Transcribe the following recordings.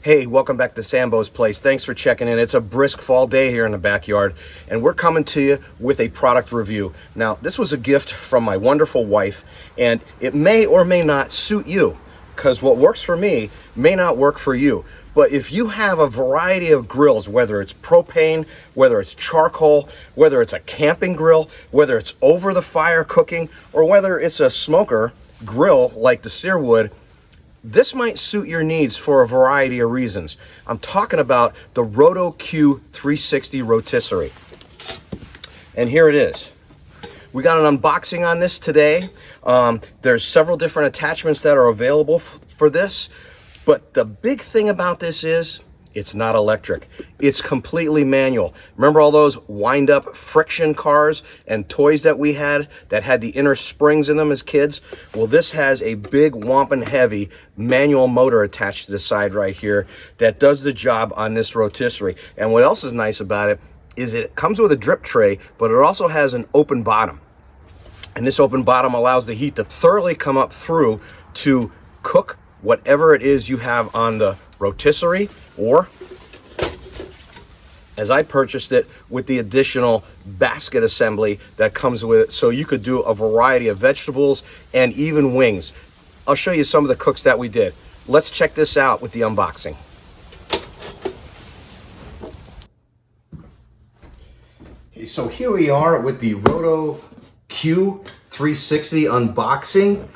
Hey, welcome back to Sambo's Place. Thanks for checking in. It's a brisk fall day here in the backyard, and we're coming to you with a product review. Now, this was a gift from my wonderful wife, and it may or may not suit you, because what works for me may not work for you. But if you have a variety of grills, whether it's propane, whether it's charcoal, whether it's a camping grill, whether it's over the fire cooking, or whether it's a smoker grill like the Searwood, this might suit your needs for a variety of reasons. I'm talking about the ROTO-Q 360 rotisserie. And here it is. We got an unboxing on this today. There's several different attachments that are available for this. But the big thing about this is it's not electric. It's completely manual. Remember all those wind-up friction cars and toys that we had that had the inner springs in them as kids? Well, this has a big whomping heavy manual motor attached to the side right here that does the job on this rotisserie. And what else is nice about it is it comes with a drip tray, but it also has an open bottom. And this open bottom allows the heat to thoroughly come up through to cook whatever it is you have on the rotisserie, or as I purchased it with the additional basket assembly that comes with it, so you could do a variety of vegetables and even wings. I'll show you some of the cooks that we did. Let's check this out with the unboxing. Okay, so here we are with the ROTO-Q 360 unboxing.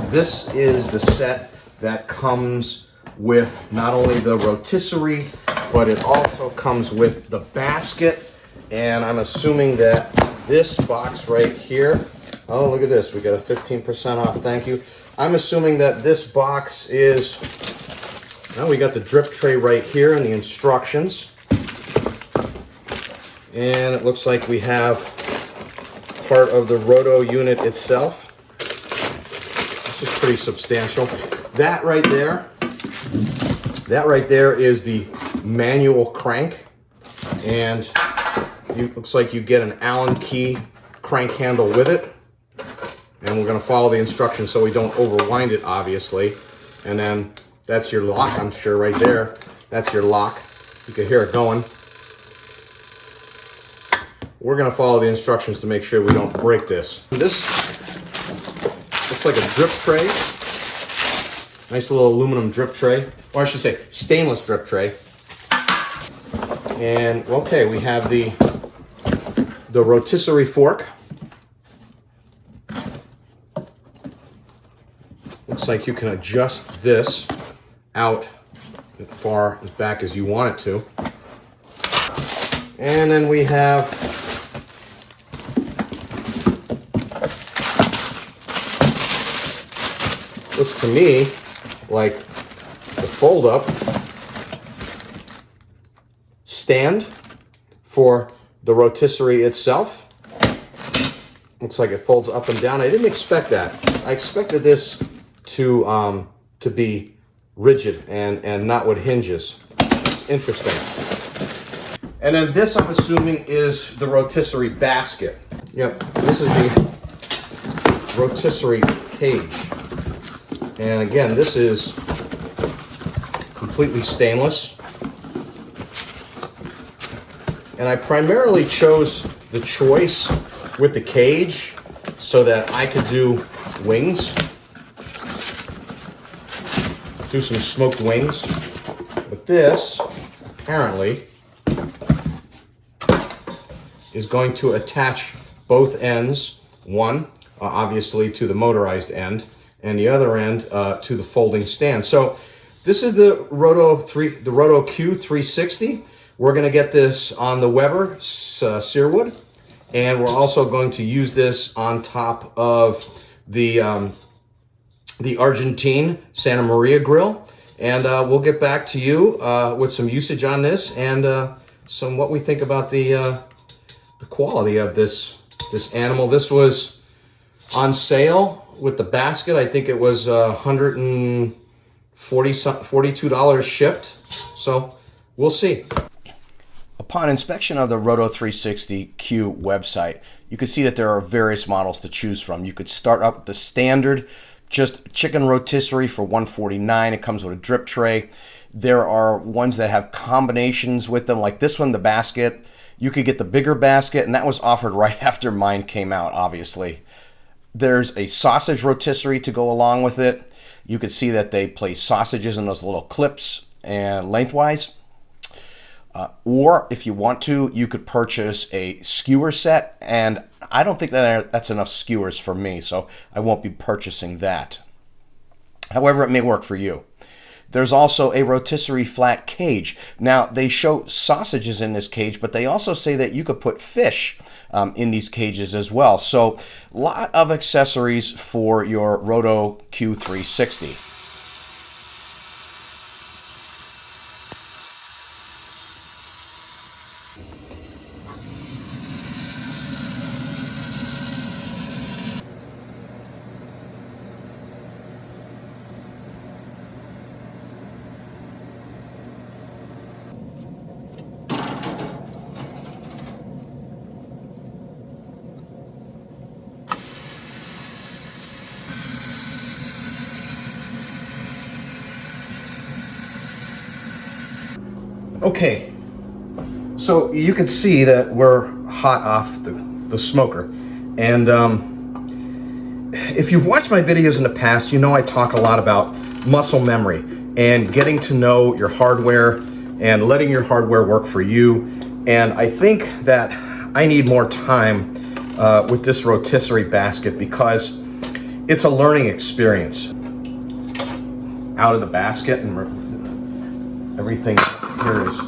This is the set that comes with not only the rotisserie, but it also comes with the basket. And I'm assuming that this box right here, oh, look at this, we got a 15% off, thank you. I'm assuming that this box is, well, we got the drip tray right here and the instructions. And it looks like we have part of the roto unit itself. This is pretty substantial. That right there is the manual crank, and it looks like you get an Allen key crank handle with it. And we're going to follow the instructions so we don't overwind it, obviously. And then that's your lock, I'm sure, right there. That's your lock. You can hear it going. We're going to follow the instructions to make sure we don't break this. This looks like a drip tray. Nice little aluminum drip tray, or I should say stainless drip tray. And okay, we have the rotisserie fork. Looks like you can adjust this out as far as back as you want it to. And then we have looks to me like the fold-up stand for the rotisserie itself. Looks like it folds up and down. I didn't expect that. I expected this to be rigid and not with hinges. It's interesting. And then this, I'm assuming, is the rotisserie basket. Yep, this is the rotisserie cage. And again, this is completely stainless. And I primarily chose the choice with the cage so that I could do wings, do some smoked wings. But this, apparently, is going to attach both ends. One, obviously, to the motorized end, and the other end to the folding stand. So this is the ROTO-Q 360. We're going to get this on the Weber Searwood, and we're also going to use this on top of the Argentine Santa Maria grill. And we'll get back to you with some usage on this and some what we think about the quality of this animal. This was on sale with the basket. I think it was $42 shipped. So we'll see. Upon inspection of the ROTO-360Q website, you can see that there are various models to choose from. You could start up with the standard, just chicken rotisserie for $149. It comes with a drip tray. There are ones that have combinations with them, like this one, the basket. You could get the bigger basket, and that was offered right after mine came out, obviously. There's a sausage rotisserie to go along with it. You can see that they place sausages in those little clips and lengthwise. Or if you want to, you could purchase a skewer set, and I don't think that that's enough skewers for me, so I won't be purchasing that. However, it may work for you. There's also a rotisserie flat cage. Now, they show sausages in this cage, but they also say that you could put fish in these cages as well. So, a lot of accessories for your ROTO-Q 360. Okay, so you can see that we're hot off the smoker, and if you've watched my videos in the past, you know I talk a lot about muscle memory and getting to know your hardware and letting your hardware work for you. And I think that I need more time with this rotisserie basket because it's a learning experience. Out of the basket, and everything here is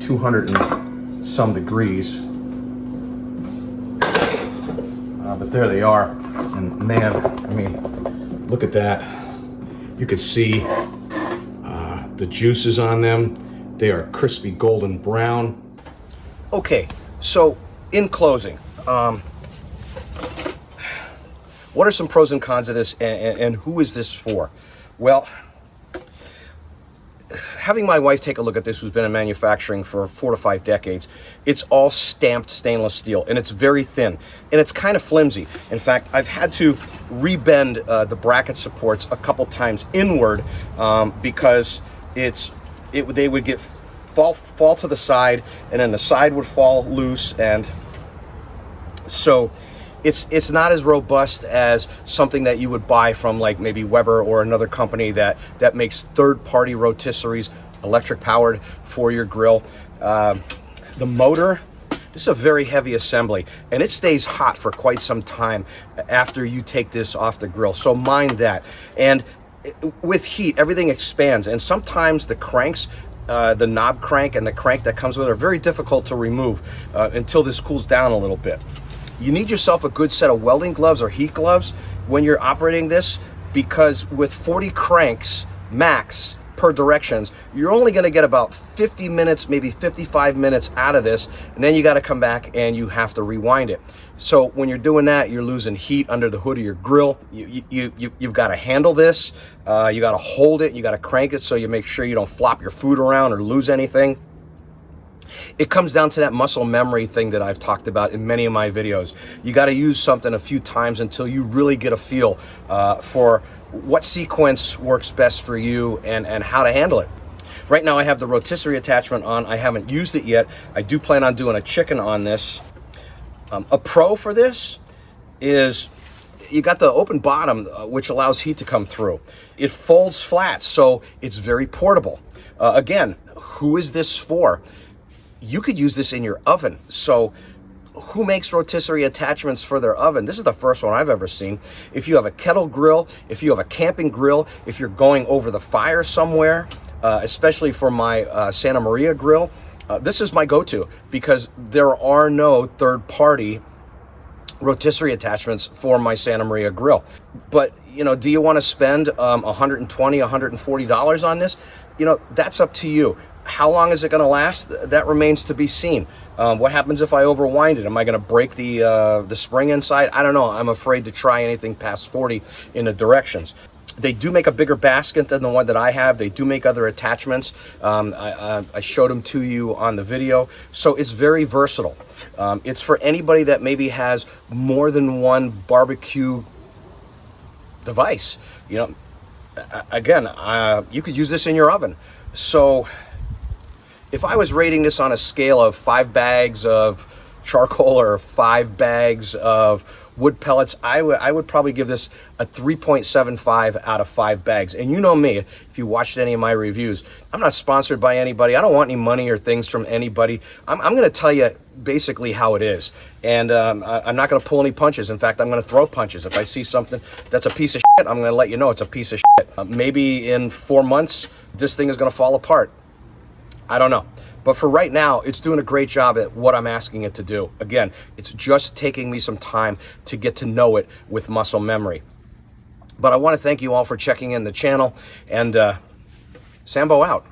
200 and some degrees. But there they are, and man, I mean, look at that. You can see the juices on them. They are crispy golden brown. Okay, so in closing, what are some pros and cons of this, and who is this for? Well, having my wife take a look at this, who's been in manufacturing for 4 to 5 decades, it's all stamped stainless steel, and it's very thin, and it's kind of flimsy. In fact, I've had to rebend the bracket supports a couple times inward because they would fall to the side, and then the side would fall loose, and so it's not as robust as something that you would buy from like maybe Weber or another company that makes third-party rotisseries, electric powered, for your grill. The motor, this is a very heavy assembly, and it stays hot for quite some time after you take this off the grill, so mind that. And with heat, everything expands, and sometimes the cranks, the knob crank and the crank that comes with it, are very difficult to remove until this cools down a little bit. You need yourself a good set of welding gloves or heat gloves when you're operating this, because with 40 cranks max per directions, you're only going to get about 50 minutes, maybe 55 minutes out of this, and then you got to come back and you have to rewind it. So when you're doing that, you're losing heat under the hood of your grill. You've got to handle this, you got to hold it, you got to crank it so you make sure you don't flop your food around or lose anything. It comes down to that muscle memory thing that I've talked about in many of my videos. You got to use something a few times until you really get a feel for what sequence works best for you and how to handle it. Right now I have the rotisserie attachment on. I haven't used it yet. I do plan on doing a chicken on this. A pro for this is you got the open bottom, which allows heat to come through. It folds flat, so it's very portable. Again, who is this for? You could use this in your oven. So who makes rotisserie attachments for their oven? This is the first one I've ever seen. If you have a kettle grill, if you have a camping grill, if you're going over the fire somewhere, especially for my Santa Maria grill, this is my go-to, because there are no third-party rotisserie attachments for my Santa Maria grill. But, you know, do you want to spend $120, $140 on this? You know, that's up to you. How long is it going to last? That remains to be seen. What happens if I overwind it? Am I going to break the spring inside? I don't know. I'm afraid to try anything past 40 in the directions. They do make a bigger basket than the one that I have. They do make other attachments. I showed them to you on the video. So it's very versatile. It's for anybody that maybe has more than one barbecue device. You know, again, you could use this in your oven. So if I was rating this on a scale of 5 bags of charcoal or 5 bags of wood pellets, I would probably give this a 3.75 out of 5 bags. And you know me, if you watched any of my reviews, I'm not sponsored by anybody. I don't want any money or things from anybody. I'm going to tell you basically how it is. And I'm not going to pull any punches. In fact, I'm going to throw punches. If I see something that's a piece of shit, I'm going to let you know it's a piece of shit. Maybe in 4 months, this thing is going to fall apart. I don't know. But for right now, it's doing a great job at what I'm asking it to do. Again, it's just taking me some time to get to know it with muscle memory. But I want to thank you all for checking in the channel, and Sambo out.